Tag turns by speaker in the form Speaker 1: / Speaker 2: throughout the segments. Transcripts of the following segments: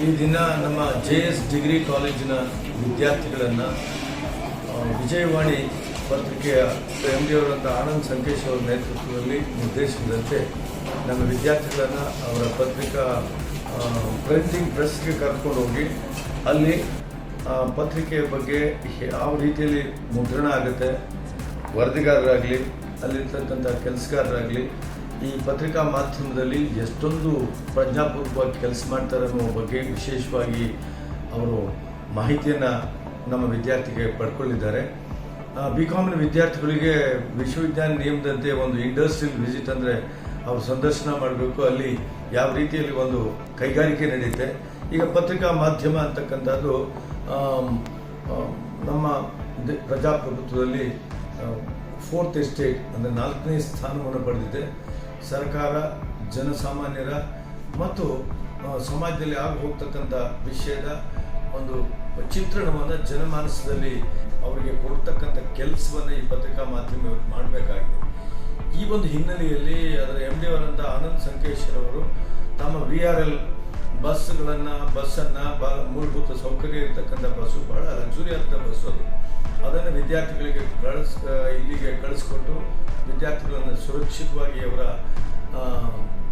Speaker 1: ಈ ದಿನ ನಮ್ಮ JS ಡಿಗ್ರಿ ಕಾಲೇಜಿನ ವಿದ್ಯಾರ್ಥಿಗಳನ್ನು ವಿಜಯವಾಣಿ ಪತ್ರಿಕೆಯ MD ಅವರಂಥ ಆನಂದ್ ಸಂಕೇಶ್ ಅವರ ನೇತೃತ್ವದಲ್ಲಿ ನಿರ್ದೇಶಿಸಿದಂತೆ ನಮ್ಮ ವಿದ್ಯಾರ್ಥಿಗಳನ್ನು ಅವರ ಪತ್ರಿಕಾ ಪ್ರಿಂಟಿಂಗ್ ಪ್ರೆಸ್ಗೆ ಕರ್ಕೊಂಡು ಹೋಗಿ ಅಲ್ಲಿ ಪತ್ರಿಕೆಯ ಬಗ್ಗೆ ಯಾವ ರೀತಿಯಲ್ಲಿ ಮುದ್ರಣ ಆಗುತ್ತೆ, ವರದಿಗಾರರಾಗಲಿ ಅಲ್ಲಿರ್ತಕ್ಕಂಥ ಕೆಲಸಗಾರರಾಗಲಿ ಈ ಪತ್ರಿಕಾ ಮಾಧ್ಯಮದಲ್ಲಿ ಎಷ್ಟೊಂದು ಪ್ರಜ್ಞಾಪೂರ್ವಕವಾಗಿ ಕೆಲಸ ಮಾಡ್ತಾರೆ ಅನ್ನೋ ಬಗ್ಗೆ ವಿಶೇಷವಾಗಿ ಅವರು ಮಾಹಿತಿಯನ್ನು ನಮ್ಮ ವಿದ್ಯಾರ್ಥಿಗೆ ಪಡ್ಕೊಂಡಿದ್ದಾರೆ. BCom ವಿದ್ಯಾರ್ಥಿಗಳಿಗೆ ವಿಶ್ವವಿದ್ಯಾಲಯ ನಿಯಮದಂತೆ ಒಂದು ಇಂಡಸ್ಟ್ರಿಯಲ್ ವಿಸಿಟ್ ಅಂದರೆ ಅವರು ಸಂದರ್ಶನ ಮಾಡಬೇಕು, ಅಲ್ಲಿ ಯಾವ ರೀತಿಯಲ್ಲಿ ಒಂದು ಕೈಗಾರಿಕೆ ನಡೆಯುತ್ತೆ. ಈಗ ಪತ್ರಿಕಾ ಮಾಧ್ಯಮ ಅಂತಕ್ಕಂಥದ್ದು ನಮ್ಮ ಪ್ರಜಾಪ್ರಭುತ್ವದಲ್ಲಿ 4th ಎಸ್ಟೇಟ್ ಅಂದರೆ 4ನೇ ಸ್ಥಾನವನ್ನು ಪಡೆದಿದೆ. ಸರ್ಕಾರ, ಜನಸಾಮಾನ್ಯರ ಮತ್ತು ಸಮಾಜದಲ್ಲಿ ಆಗಿ ಹೋಗ್ತಕ್ಕಂಥ ವಿಷಯದ ಒಂದು ಚಿತ್ರಣವನ್ನು ಜನಮಾನಸದಲ್ಲಿ ಅವರಿಗೆ ಕೊಡ್ತಕ್ಕಂಥ ಕೆಲಸವನ್ನು ಈ ಪತ್ರಿಕಾ ಮಾಧ್ಯಮ ಮಾಡಬೇಕಾಗಿದೆ. ಈ ಒಂದು ಹಿನ್ನೆಲೆಯಲ್ಲಿ ಅದರ MD ಅವರಂಥ ಆನಂದ್ ಸಂಕೇಶ್ ಅವರು ತಮ್ಮ VRL ಬಸ್ಸನ್ನು ಭಾಳ ಮೂಲಭೂತ ಸೌಕರ್ಯ ಇರತಕ್ಕಂಥ ಬಸ್ಸು, ಭಾಳ ಲಕ್ಸುರಿ ಅಂತ ಬಸ್ಸು ಅದನ್ನು ವಿದ್ಯಾರ್ಥಿಗಳಿಗೆ ಇಲ್ಲಿಗೆ ಕಳಿಸ್ಕೊಟ್ಟು ವಿದ್ಯಾರ್ಥಿಗಳನ್ನು ಸುರಕ್ಷಿತವಾಗಿ ಅವರ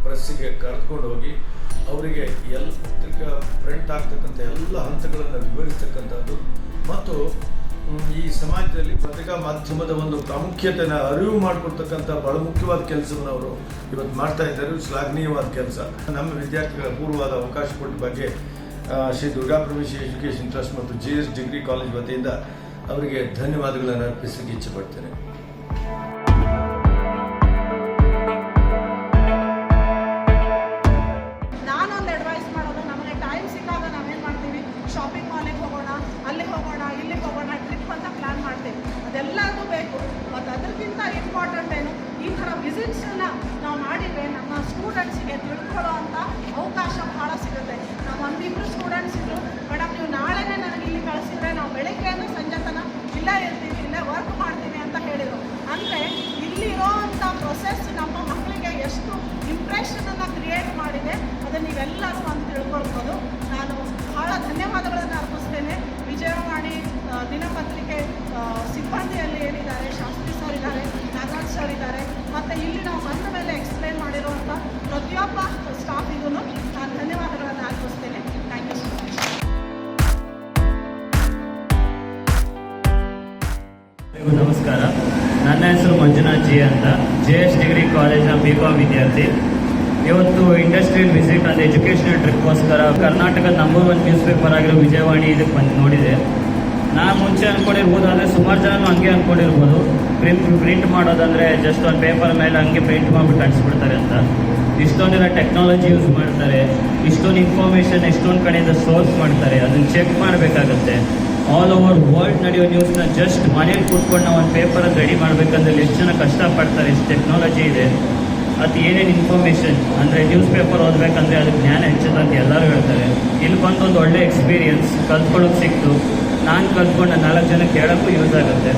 Speaker 1: ಪ್ರೆಸ್ಸಿಗೆ ಕರೆದುಕೊಂಡು ಹೋಗಿ ಅವರಿಗೆ ಪತ್ರಿಕಾ ಪ್ರಿಂಟ್ ಆಗ್ತಕ್ಕಂಥ ಎಲ್ಲ ಹಂತಗಳನ್ನು ವಿವರಿಸ್ತಕ್ಕಂಥದ್ದು ಮತ್ತು ಈ ಸಮಾಜದಲ್ಲಿ ಪತ್ರಿಕಾ ಮಾಧ್ಯಮದ ಒಂದು ಪ್ರಾಮುಖ್ಯತೆಯನ್ನು ಅರಿವು ಮಾಡಿಕೊಡ್ತಕ್ಕಂಥ ಬಹಳ ಮುಖ್ಯವಾದ ಕೆಲಸವನ್ನು ಅವರು ಇವತ್ತು ಮಾಡ್ತಾ ಇದ್ದಾರೆ. ಶ್ಲಾಘನೀಯವಾದ ಕೆಲಸ. ನಮ್ಮ ವಿದ್ಯಾರ್ಥಿಗಳ ಅಪೂರ್ವವಾದ ಅವಕಾಶ ಕೊಟ್ಟ ಬಗ್ಗೆ ಶ್ರೀ ದುರ್ಗಾಪರಮೇಶ್ವರಿ ಎಜುಕೇಷನ್ ಟ್ರಸ್ಟ್ ಮತ್ತು JS ಡಿಗ್ರಿ ಕಾಲೇಜ್ ವತಿಯಿಂದ ಅವರಿಗೆ ಧನ್ಯವಾದಗಳನ್ನು ಅರ್ಪಿಸಲಿಕ್ಕೆ ಇಚ್ಛೆಪಡ್ತೇನೆ.
Speaker 2: ನಾನೊಂದು ಅಡ್ವೈಸ್ ಮಾಡೋದು, ನಮಗೆ ಟೈಮ್ ಸಿಕ್ಕಾಗ ನಾವೇನು ಮಾಡ್ತೀವಿ, ಶಾಪಿಂಗ್ ಮಾಲಿಗೆ ಹೋಗೋಣ, ಅಲ್ಲಿಗೆ ಹೋಗೋಣ, ಇಲ್ಲಿಗೆ ಹೋಗೋಣ, ಟ್ರಿಪ್ ಅಂತ ಪ್ಲ್ಯಾನ್ ಮಾಡ್ತೀವಿ. ಅದೆಲ್ಲದೂ ಬೇಕು. ಮತ್ತು ಅದಕ್ಕಿಂತ ಇಂಪಾರ್ಟೆಂಟ್ ಏನು, ಈ ಥರ ವಿಸಿಟ್ಸನ್ನು ನಾವು ಮಾಡಿದರೆ ನಮ್ಮ ಸ್ಟೂಡೆಂಟ್ಸಿಗೆ ತಿಳ್ಕೊಳ್ಳೋ ಅಂಥ ಅವಕಾಶ ಭಾಳ ಸಿಗುತ್ತೆ. ನಾವು ಒಂದಿಬ್ಬರು ಸ್ಟೂಡೆಂಟ್ಸ್ ಇದ್ದರು, ಮೇಡಮ್ ನೀವು ನಾಳೆನೇ ನನಗೆ ಇಲ್ಲಿ ಕಳಿಸಿದ್ರೆ ನಾವು ಬೆಳಗ್ಗೆಯಿಂದ ಸಂಜೆ ತನಕ ಇಲ್ಲೇ ಇರ್ತೀವಿ, ಇಲ್ಲೇ ವರ್ಕ್ ಮಾಡ್ತೀವಿ ಅಂತ ಹೇಳಿದರು. ಅಂದರೆ ಇಲ್ಲಿರೋ ಅಂಥ ಪ್ರೊಸೆಸ್ ನಮ್ಮ ಮಕ್ಕಳಿಗೆ ಎಷ್ಟು ಇಂಪ್ರೆಷನನ್ನು ಕ್ರಿಯೇಟ್ ಮಾಡಿದೆ ಅದನ್ನು ನೀವೆಲ್ಲರೂ ಒಂದು ತಿಳ್ಕೊಳ್ಬೋದು. ನಾನು ಭಾಳ ಧನ್ಯವಾದಗಳನ್ನು ಅರ್ಪಿಸ್ತೇನೆ. ವಿಜಯವಾಣಿ ದಿನಪತ್ರಿಕೆ ಸಿಬ್ಬಂದಿಯಲ್ಲಿ ಏನಿದ್ದಾರೆ, ಶಾಸ್ತ್ರಿ ಸರ್ ಇದ್ದಾರೆ, ನಾಗರಾಜ್ ಸರ್ ಇದ್ದಾರೆ, ಮತ್ತು ಇಲ್ಲಿ ನಾವು ಬಂದ ಮೇಲೆ ಎಕ್ಸ್ಪ್ಲೈನ್ ಮಾಡಿರುವಂಥ ಪ್ರತಿಯೊಬ್ಬ ಸ್ಟಾಫಿಗೂ ನಾನು ಧನ್ಯವಾದಗಳನ್ನು ಅರ್ಪಿಸ್ತೇನೆ. Thank you so much.
Speaker 3: ನಮಸ್ಕಾರ, ನನ್ನ ಹೆಸರು ಮಂಜುನಾಥ್ ಜಿ ಅಂತ, JS ಡಿಗ್ರಿ ಕಾಲೇಜ್ನ BCom ವಿದ್ಯಾರ್ಥಿ. ಇವತ್ತು ಇಂಡಸ್ಟ್ರಿಯಲ್ ವಿಸಿಟ್ ಅಂದರೆ ಎಜುಕೇಷನಲ್ ಟ್ರಿಪ್ಗೋಸ್ಕರ ಕರ್ನಾಟಕದ ನಂಬರ್ 1 ನ್ಯೂಸ್ ಪೇಪರ್ ಆಗಿರೋ ವಿಜಯವಾಣಿ ಇದಕ್ಕೆ ಬಂದು ನೋಡಿದೆ. ನಾನು ಮುಂಚೆ ಅಂದ್ಕೊಂಡಿರ್ಬೋದು, ಆದರೆ ಸುಮಾರು ಜನನು ಹಂಗೆ ಅಂದ್ಕೊಂಡಿರ್ಬೋದು, ಪ್ರಿಂಟ್ ಮಾಡೋದಂದರೆ ಜಸ್ಟ್ ಒಂದು ಪೇಪರ್ ಮೇಲೆ ಹಂಗೆ ಪ್ರಿಂಟ್ ಮಾಡಿಬಿಟ್ಟು ಅಂಟಿಸ್ಬಿಡ್ತಾರೆ ಅಂತ. ಇಷ್ಟೊಂದೆಲ್ಲ ಟೆಕ್ನಾಲಜಿ ಯೂಸ್ ಮಾಡ್ತಾರೆ, ಇಷ್ಟೊಂದು ಇನ್ಫಾರ್ಮೇಷನ್ ಎಷ್ಟೊಂದು ಕಡೆಯಿಂದ ಸೋರ್ಸ್ ಮಾಡ್ತಾರೆ, ಅದನ್ನು ಚೆಕ್ ಮಾಡಬೇಕಾಗತ್ತೆ. ಆಲ್ ಓವರ್ ವರ್ಲ್ಡ್ ನಡೆಯೋ ನ್ಯೂಸ್ನ ಜಸ್ಟ್ ಮನೇಲಿ ಕೂತ್ಕೊಂಡು ನಾವು ಒಂದು ಪೇಪರಲ್ಲಿ ರೆಡಿ ಮಾಡಬೇಕಂದ್ರೆ ಎಷ್ಟು ಜನ ಕಷ್ಟಪಡ್ತಾರೆ, ಎಷ್ಟು ಟೆಕ್ನಾಲಜಿ ಇದೆ, ಅದು ಏನೇನು ಇನ್ಫಾರ್ಮೇಷನ್ ಅಂದರೆ ನ್ಯೂಸ್ ಪೇಪರ್ ಓದಬೇಕಂದ್ರೆ ಅದಕ್ಕೆ ಜ್ಞಾನ ಹೆಚ್ಚುತ್ತೆ ಅಂತ ಎಲ್ಲರೂ ಹೇಳ್ತಾರೆ. ಇಲ್ಲಿ ಬಂದು ಒಂದು ಒಳ್ಳೆ ಎಕ್ಸ್ಪೀರಿಯನ್ಸ್ ಕಲ್ತ್ಕೊಳ್ಳೋಕೆ ಸಿಕ್ತು. ನಾನು ಕಲ್ತ್ಕೊಂಡು 4 ಜನಕ್ಕೆ ಹೇಳೋಕ್ಕೂ ಯೂಸ್ ಆಗುತ್ತೆ.